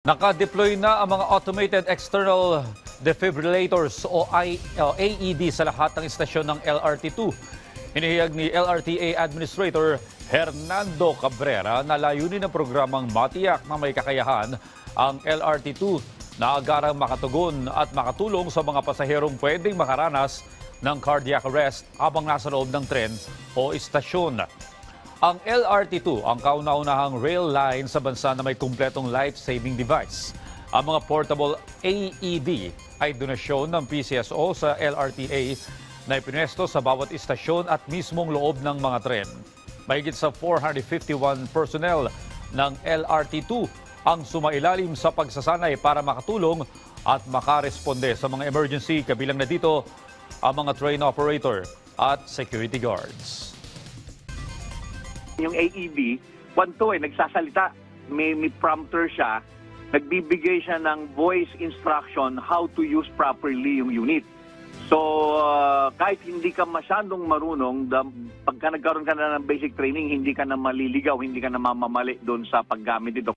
Naka-deploy na ang mga automated external defibrillators o AED sa lahat ng istasyon ng LRT2. Inihayag ni LRTA Administrator Hernando Cabrera na layunin ng programang matiyak na may kakayahan ang LRT2 na agarang makatugon at makatulong sa mga pasaherong pwedeng makaranas ng cardiac arrest habang nasa loob ng tren o istasyon. Ang LRT2 ang kauna-unahang rail line sa bansa na may kumpletong life-saving device. Ang mga portable AED ay donasyon ng PCSO sa LRTA na ipinwesto sa bawat istasyon at mismong loob ng mga tren. Mahigit sa 451 personnel ng LRT2 ang sumailalim sa pagsasanay para makatulong at makaresponde sa mga emergency, kabilang na dito ang mga train operator at security guards. Yung AED, nagsasalita, may prompter siya, nagbibigay siya ng voice instruction how to use properly yung unit. So, kahit hindi ka masyadong marunong, pagka nagkaroon ka na ng basic training, hindi ka na maliligaw, hindi ka na mamamali doon sa paggamit nito.